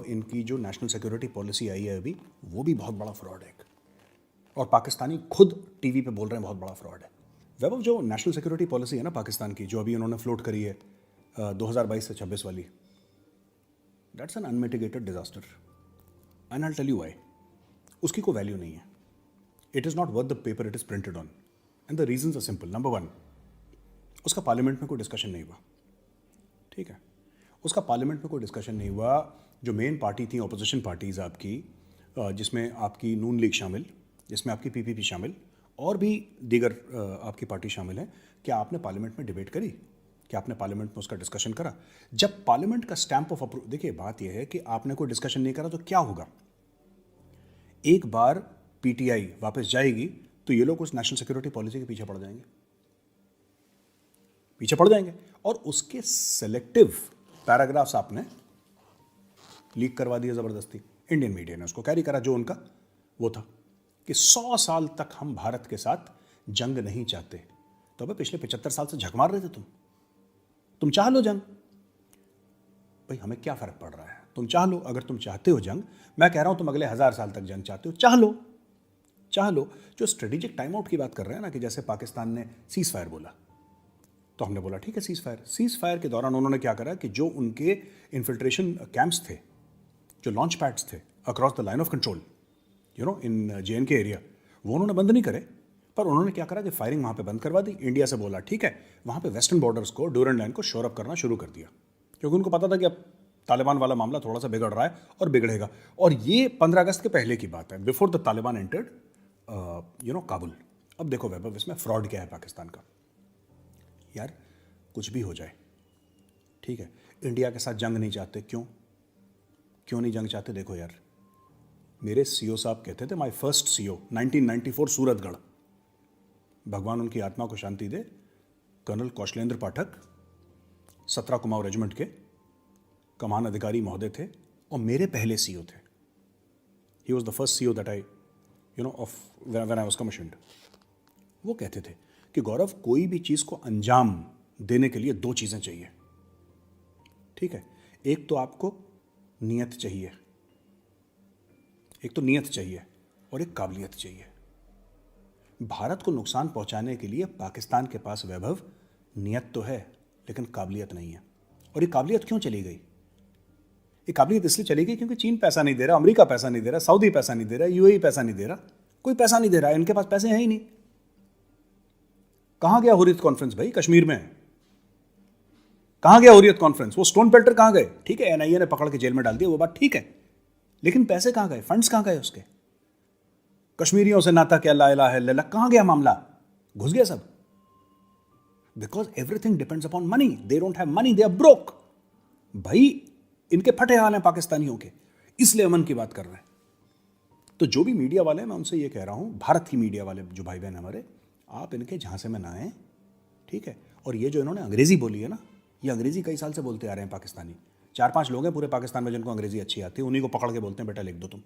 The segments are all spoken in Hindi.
इनकी जो नेशनल सिक्योरिटी पॉलिसी आई है अभी, वो भी बहुत बड़ा फ्रॉड है। और पाकिस्तानी खुद टीवी पे बोल रहे हैं बहुत बड़ा फ्रॉड है। वैभव, जो नेशनल सिक्योरिटी पॉलिसी है ना पाकिस्तान की, जो अभी उन्होंने फ्लोट करी है 2022 से 26 वाली, that's an unmitigated disaster and I tell you why. उसकी कोई वैल्यू नहीं है। It is not worth the paper it is printed on and the reasons are simple. Number one, उसका पार्लियामेंट में कोई डिस्कशन नहीं हुआ। ठीक है, उसका पार्लियामेंट में कोई डिस्कशन नहीं हुआ। जो मेन पार्टी थी, ऑपोजिशन पार्टीज़ आपकी, जिसमें आपकी नून लीग शामिल, जिसमें आपकी पीपीपी शामिल, और भी दीगर आपकी पार्टी शामिल है, क्या आपने पार्लियामेंट में डिबेट करी? क्या आपने पार्लियामेंट में उसका डिस्कशन करा? जब पार्लियामेंट का स्टैंप ऑफ अप्रूव, देखिए बात यह है कि आपने कोई डिस्कशन नहीं करा तो क्या होगा? एक बार पीटीआई वापस जाएगी तो ये लोग उस नेशनल सिक्योरिटी पॉलिसी के पीछे पड़ जाएंगे, पीछे पड़ जाएंगे, और उसके सेलेक्टिव पैराग्राफ्स आपने लीक करवा दिया ज़बरदस्ती। इंडियन मीडिया ने उसको कैरी करा, जो उनका वो था कि 100 साल तक हम भारत के साथ जंग नहीं चाहते। तो अबे पिछले 75 साल से झक मार रहे थे तुम चाह लो जंग। भाई हमें क्या फ़र्क पड़ रहा है? तुम चाह लो, अगर तुम चाहते हो जंग। मैं कह रहा हूं तुम अगले 1000 साल तक जंग चाहते हो, चाह लो, चाह लो। जो स्ट्रेटेजिक टाइम आउट की बात कर रहे हैं ना, कि जैसे पाकिस्तान ने सीज फायर बोला, तो हमने बोला ठीक है सीज फायर के दौरान उन्होंने क्या करा कि जो उनके इन्फिल्ट्रेशन कैंप्स थे, जो लॉन्च पैड्स थे across the line of control, in JNK area, वो उन्होंने बंद नहीं करे, पर उन्होंने क्या करा कि फायरिंग वहाँ पे बंद करवा दी। इंडिया से बोला ठीक है, वहाँ पे वेस्टर्न बॉर्डर्स को, ड्यूरेंट लाइन को शोर अप करना शुरू कर दिया, क्योंकि उनको पता था कि अब तालिबान वाला मामला थोड़ा सा बिगड़ रहा है और बिगड़ेगा। और ये 15 अगस्त के पहले की बात है, before the Taliban entered Kabul. अब देखो वैभव, इसमें फ्रॉड क्या है पाकिस्तान का? यार कुछ भी हो जाए, ठीक है, इंडिया के साथ जंग नहीं चाहते। क्यों नहीं जंग चाहते? देखो यार, मेरे सीओ साहब कहते थे, माय फर्स्ट सीओ 1994 सूरतगढ़, भगवान उनकी आत्मा को शांति दे, कर्नल कौशलेंद्र पाठक, 17 कुमाऊं रेजिमेंट के कमान अधिकारी महोदय थे, और मेरे पहले सीओ थे। He was the first CO that I of when I was commissioned. वो कहते थे कि गौरव, कोई भी चीज़ को अंजाम देने के लिए 2 चीज़ें चाहिए। ठीक है, एक तो आपको नियत चाहिए, और एक काबिलियत चाहिए। भारत को नुकसान पहुंचाने के लिए पाकिस्तान के पास वैभव नियत तो है, लेकिन काबिलियत नहीं है। और ये काबिलियत क्यों चली गई? ये काबिलियत इसलिए चली गई क्योंकि चीन पैसा नहीं दे रहा, अमेरिका पैसा नहीं दे रहा, सऊदी पैसा नहीं दे रहा, UAE पैसा नहीं दे रहा, कोई पैसा नहीं दे रहा। इनके पास पैसे हैं ही नहीं। कहां गया हुर्रियत कॉन्फ्रेंस भाई? कश्मीर में कहां गया हुर्रियत कॉन्फ्रेंस? वो स्टोन पेल्टर कहां गए? ठीक है, NIA ने पकड़ के जेल में डाल दिया, वो बात ठीक है, लेकिन पैसे कहां गए? फंड्स कहां गए उसके? कश्मीरियों से नाता क्या, ला इलाहा इल्लल्लाह, कहां गया मामला? घुस गया सब। Because everything depends upon money. They don't have money, they are broke. भाई इनके फटे हाल हैं पाकिस्तानियों के, इसलिए अमन की बात कर रहे हैं। तो जो भी मीडिया वाले हैं, मैं उनसे ये कह रहा हूं, भारत की मीडिया वाले जो भाई बहन हमारे, आप इनके झांसे में ना आए, ठीक है। और ये जो इन्होंने अंग्रेजी बोली है ना, ये अंग्रेजी कई साल से बोलते आ रहे हैं पाकिस्तानी। 4-5 लोग हैं पूरे पाकिस्तान में जिनको अंग्रेजी अच्छी आती है, उन्हीं को पकड़ के बोलते हैं बेटा लिख दो तुम।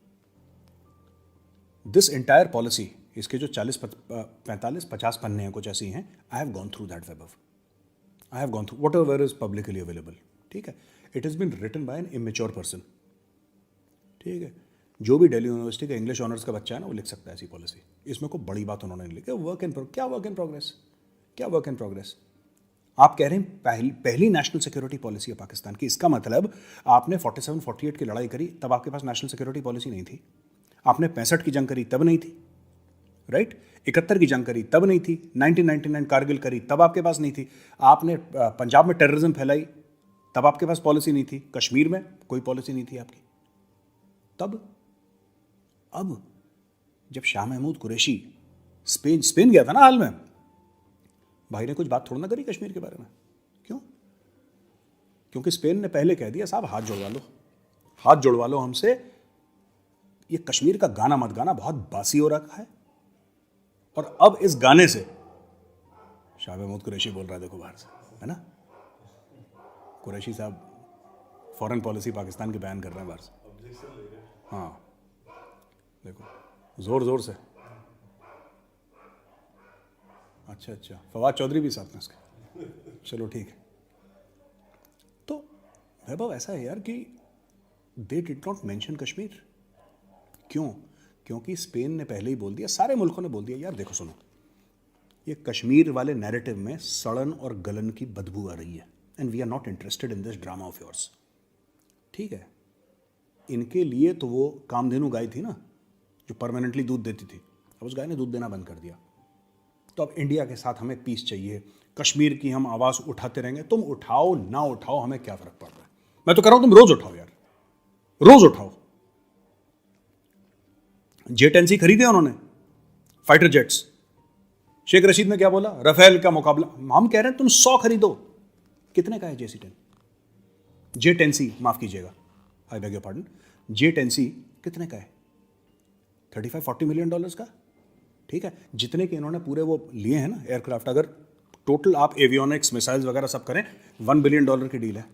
दिस एंटायर पॉलिसी, इसके जो 45-50 पन्ने हैं, कुछ ऐसी हैं। I have gone through that web, I have gone through whatever is publicly available, ठीक है। It has been written by an immature person, ठीक है। जो भी दिल्ली यूनिवर्सिटी का इंग्लिश ऑनर्स का बच्चा है ना, वो लिख सकता है ऐसी पॉलिसी। इसमें कोई बड़ी बात उन्होंने नहीं लिखी। क्या वर्क इन प्रोग्रेस? क्या वर्क इन प्रोग्रेस? आप कह रहे हैं पहली नेशनल सिक्योरिटी पॉलिसी है पाकिस्तान की। इसका मतलब आपने 47-48 की लड़ाई करी, तब आपके पास नेशनल सिक्योरिटी पॉलिसी नहीं थी। आपने 65 की जंग करी, तब नहीं थी, राइट। 71 की जंग करी, तब नहीं थी। 1999 कारगिल करी, तब आपके पास नहीं थी। आपने पंजाब में टेररिज्म फैलाई, तब आपके पास पॉलिसी नहीं थी। कश्मीर में कोई पॉलिसी नहीं थी आपकी तब। अब जब शाह महमूद कुरैशी स्पेन गया था ना हाल में, भाई ने कुछ बात थोड़ा ना करी कश्मीर के बारे में। क्यों? क्योंकि स्पेन ने पहले कह दिया, साहब हाथ जुड़वा लो हमसे, ये कश्मीर का गाना मत गाना, बहुत बासी हो रखा है। और अब इस गाने से शाह महमूद कुरैशी बोल रहा है, देखो बाहर से, है ना। कुरैशी साहब फॉरेन पॉलिसी पाकिस्तान की बयान कर रहे हैं बाहर से। हाँ देखो, जोर से। अच्छा, फवाद चौधरी भी साथ में उसके। चलो ठीक है। तो वैभव ऐसा है यार कि they did not mention Kashmir. क्यों? क्योंकि स्पेन ने पहले ही बोल दिया, सारे मुल्कों ने बोल दिया, यार देखो सुनो, ये कश्मीर वाले नैरेटिव में सड़न और गलन की बदबू आ रही है, and we are not interested in this drama of yours. ठीक है, इनके लिए तो वो कामधेनु गाय थी ना, जो परमानेंटली दूध देती थी, अब उस गाय ने दूध देना बंद कर दिया। तो अब इंडिया के साथ हमें पीस चाहिए, कश्मीर की हम आवाज़ उठाते रहेंगे। तुम उठाओ ना उठाओ, हमें क्या फर्क पड़ रहा है? मैं तो कह रहा हूं तुम रोज उठाओ यार, रोज उठाओ। J-10C खरीदे उन्होंने, फाइटर जेट्स। शेख रशीद ने क्या बोला? राफेल का मुकाबला। हम कह रहे हैं तुम 100 खरीदो। कितने का है J-10C? माफ कीजिएगा, I beg your pardon, J-10C कितने का है? 35-40 मिलियन डॉलर्स का। ठीक है, जितने के इन्होंने पूरे वो लिए हैं ना एयरक्राफ्ट, अगर टोटल आप एवियोनिक्स मिसाइल्स वगैरह सब करें, $1 बिलियन की डील है।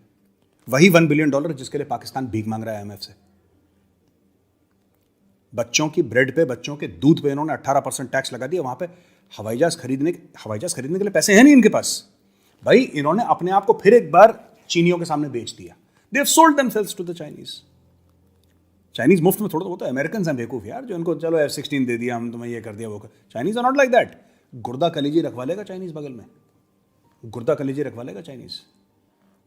वही $1 बिलियन जिसके लिए पाकिस्तान भीख मांग रहा है IMF से। बच्चों की ब्रेड पे, बच्चों के दूध पे इन्होंने 18% टैक्स लगा दिया। वहां पे हवाई जहाज खरीदने के लिए पैसे हैं नहीं इनके पास। भाई इन्होंने अपने आप को फिर एक बार चीनियों के सामने बेच दिया। They have sold themselves to the Chinese मुफ्त में थोड़ा, वो तो अमेरिकन हैं बेवकूफ यार, जो इनको चलो F-16 दे दिया, हम तुम्हें ये कर दिया वो कर। Chinese are not like that. गुर्दा कलेजी रखवा लेगा चाइनीज बगल में, गुर्दा कलेजी रखवा लेगा चाइनीज।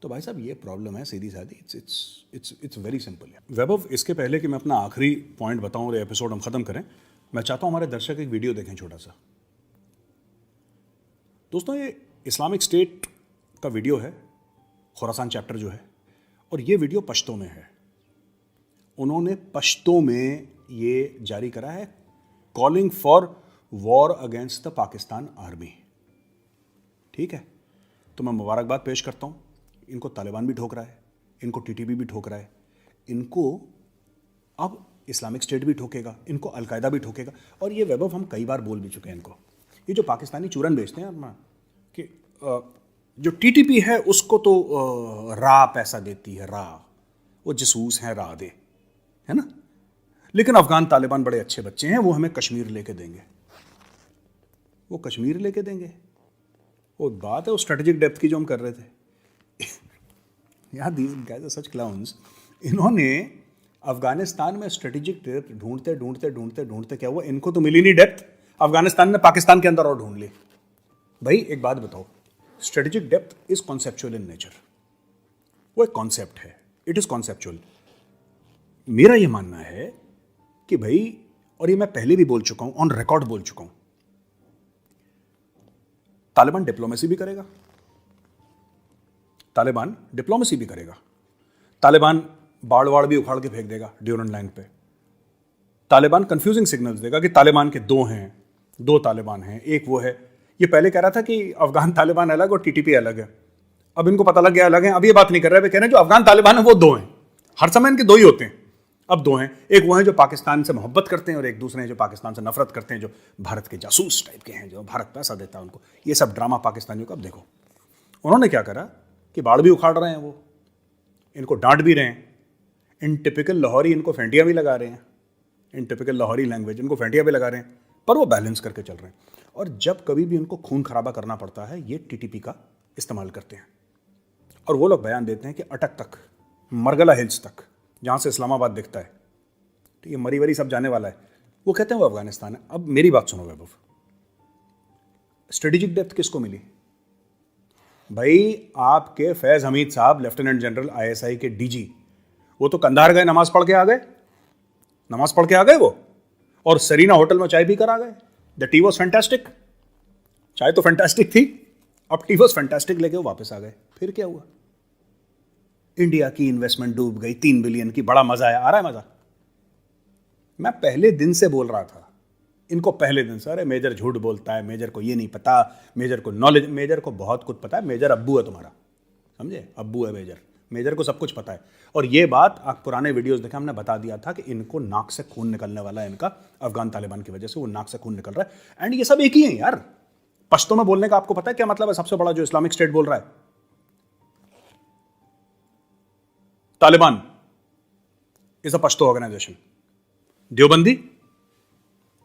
तो भाई साहब ये प्रॉब्लम है सीधी सादी। It's very simple. वैभव, इसके पहले कि मैं अपना आखिरी पॉइंट बताऊं और एपिसोड हम खत्म करें, मैं चाहता हूं हमारे दर्शक एक वीडियो देखें छोटा सा। दोस्तों, ये इस्लामिक स्टेट का वीडियो है, खुरासान चैप्टर जो है, और ये वीडियो पश्तो में है। उन्होंने पश्तो में ये जारी करा है, calling for war against the Pakistan army. ठीक है, तो मैं मुबारकबाद पेश करता हूं। इनको तालिबान भी ठोक रहा है, इनको TTP भी ठोक रहा है, इनको अब इस्लामिक स्टेट भी ठोकेगा, इनको अलकायदा भी ठोकेगा। और ये वैभव हम कई बार बोल भी चुके हैं इनको, ये जो पाकिस्तानी चूरन बेचते हैं अपना, कि जो TTP है उसको तो रा पैसा देती है, रा, वो जसूस हैं, रा दे, है ना। लेकिन अफगान तालिबान बड़े अच्छे बच्चे हैं, वो हमें कश्मीर लेके देंगे, वो कश्मीर लेके देंगे। वो बात है वो स्ट्रेटेजिक डेप्थ की जो हम कर रहे थे यार, these guys are such clowns. इन्होंने अफगानिस्तान में स्ट्रेटेजिक डेप्थ ढूंढते ढूंढते ढूंढते ढूंढते क्या हुआ, इनको तो मिली नहीं डेप्थ, अफगानिस्तान ने पाकिस्तान के अंदर और ढूंढ ली। भाई एक बात बताओ, strategic depth is conceptual in nature, वो एक कॉन्सेप्ट है, इट इज कॉन्सेप्चुअल। मेरा ये मानना है कि भाई, और ये मैं पहले भी बोल चुका हूं, ऑन रिकॉर्ड बोल चुका हूं, तालिबान डिप्लोमेसी भी करेगा, तालिबान डिप्लोमेसी भी करेगा, तालिबान बाड़ भी उखाड़ के फेंक देगा ड्यूरन लाइन पे, तालिबान कंफ्यूजिंग सिग्नल्स देगा कि तालिबान के दो हैं, दो तालिबान हैं, एक वो है। ये पहले कह रहा था कि अफगान तालिबान अलग और TTP अलग है, अब इनको पता लग गया अलग है। अब ये बात नहीं कर रहे, वे कह रहे हैं जो अफगान तालिबान है वो दो हैं, हर समय इनके दो ही होते हैं, अब दो हैं। एक वो हैं जो पाकिस्तान से मोहब्बत करते हैं और एक दूसरे हैं जो पाकिस्तान से नफरत करते हैं, जो भारत के जासूस टाइप के हैं, जो भारत पैसा देता है उनको। ये सब ड्रामा पाकिस्तानियों का। अब देखो उन्होंने क्या करा कि बाड़ भी उखाड़ रहे हैं, वो इनको डांट भी रहे हैं, इन टिपिकल लाहौरी इनको फेंटियाँ भी लगा रहे हैं, इन टिपिकल लाहौरी लैंग्वेज इनको फेंटियाँ भी लगा रहे हैं, पर वो बैलेंस करके चल रहे हैं। और जब कभी भी उनको खून खराबा करना पड़ता है, ये TTP का इस्तेमाल करते हैं। और वो लोग बयान देते हैं कि अटक तक, मरगला हिल्स तक, जहाँ से इस्लामाबाद दिखता है, तो ये मरी वरी सब जाने वाला है, वो कहते हैं वो अफगानिस्तान है। अब मेरी बात सुनो वैभव, स्ट्रेटेजिक डेप्थ किसको मिली? भाई आपके फैज़ हमीद साहब, लेफ्टिनेंट जनरल ISI के DG, वो तो कंधार गए, नमाज पढ़ के आ गए, नमाज पढ़ के आ गए वो, और सरीना होटल में चाय पी कर आ गए। द टी वॉज फैंटास्टिक, चाय तो फैंटास्टिक थी, अब टी वॉज फैंटास्टिक लेके वो वापस आ गए। फिर क्या हुआ? इंडिया की इन्वेस्टमेंट डूब गई 3 बिलियन की, बड़ा मजा आया। आ रहा है मजा? मैं पहले दिन से बोल रहा था इनको, पहले दिन से, अरे मेजर झूठ बोलता है, मेजर को ये नहीं पता, मेजर को नॉलेज, मेजर को बहुत कुछ पता है, मेजर अब्बू है तुम्हारा, समझे, अब्बू है मेजर, मेजर को सब कुछ पता है। और ये बात आप पुराने वीडियोस देखें, हमने बता दिया था कि इनको नाक से खून निकलने वाला है, इनका अफगान तालिबान की वजह से वो नाक से खून निकल रहा है। एंड ये सब एक ही है यार। पश्तो में बोलने का आपको पता है क्या मतलब है? सबसे बड़ा जो इस्लामिक स्टेट बोल रहा है Taliban is a Pashto organisation, Deobandi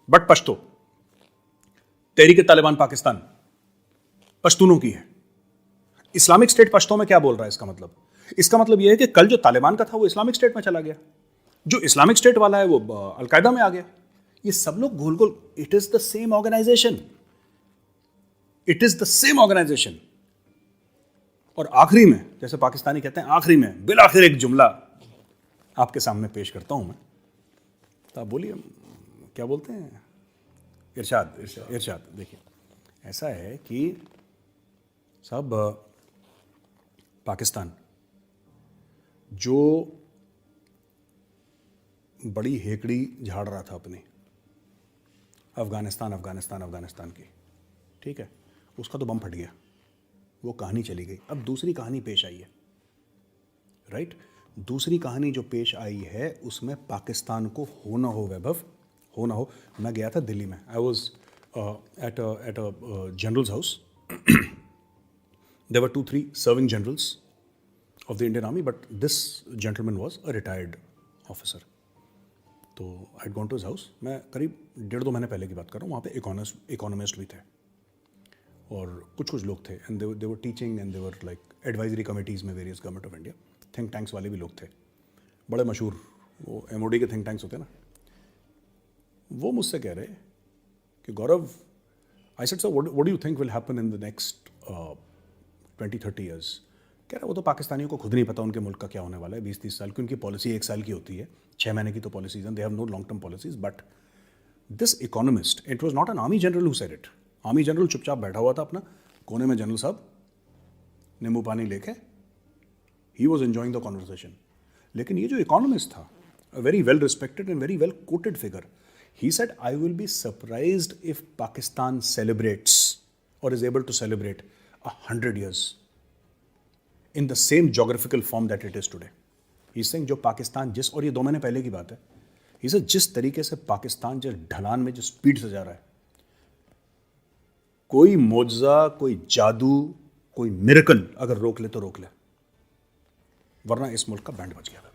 but Pashto. Tehreek Taliban Pakistan पश्तूनों की है। इस्लामिक स्टेट पश्तो में क्या बोल रहा है? इसका मतलब इसका मतलब यह है कि कल जो तालिबान का था वो इस्लामिक स्टेट में चला गया, जो इस्लामिक स्टेट वाला है वो अलकायदा में आ गया। ये सब लोग गोल गोल, it is the same organisation, it is the same organisation. और आखिरी में, जैसे पाकिस्तानी कहते हैं, आखिरी में बिल आखिर एक जुमला आपके सामने पेश करता हूं मैं, तो आप बोलिए क्या बोलते हैं, इरशाद इरशाद इरशाद। देखिए ऐसा है कि सब पाकिस्तान जो बड़ी हेकड़ी झाड़ रहा था अपनी अफगानिस्तान अफगानिस्तान अफगानिस्तान की, ठीक है, उसका तो बम फट गया, वो कहानी चली गई। अब दूसरी कहानी पेश आई है, राइट। दूसरी कहानी जो पेश आई है उसमें पाकिस्तान को हो ना हो वैभव, हो ना हो। मैं गया था दिल्ली में, I was at a generals house, there were 2-3 serving generals of the Indian Army, but this gentleman was a retired officer. तो I had gone to his house. मैं करीब 1.5-2 महीने पहले की बात कर रहा हूँ। वहाँ पे इकोनॉमिस्ट भी थे और कुछ लोग थे, and they were teaching and they were like advisory committees में various government of India, think tanks वाले भी लोग थे, बड़े मशहूर वो MOD के थिंक टैंक्स होते हैं ना। वो मुझसे कह रहे कि Gaurav, I said sir what do you think will happen in the next 20-30 years. कह रहा वो तो पाकिस्तानियों को खुद नहीं पता उनके मुल्क का क्या होने वाला है 20-30 साल की। उनकी पॉलिसी 1 साल की होती है, 6 महीने की तो पॉलिसीज हैं, they have no long term policies. But this economist, it was not an army general who said it. Army general चुपचाप बैठा हुआ था अपना कोने में, जनरल साहब नींबू पानी लेके, he was enjoying the conversation. लेकिन ये जो इकोनॉमिस्ट था, a very well respected and very well quoted figure, he said I will be surprised if Pakistan celebrates or is able to celebrate 100 years in the same geographical form that it is today. He's saying जो पाकिस्तान जिस, और ये 2 महीने पहले की बात है, he said जिस तरीके से पाकिस्तान जिस ढलान में, जिस स्पीड से जा रहा है, कोई मौजज़ा, कोई जादू, कोई मिरेकल अगर रोक ले तो रोक ले, वरना इस मुल्क का बैंड बज गया था।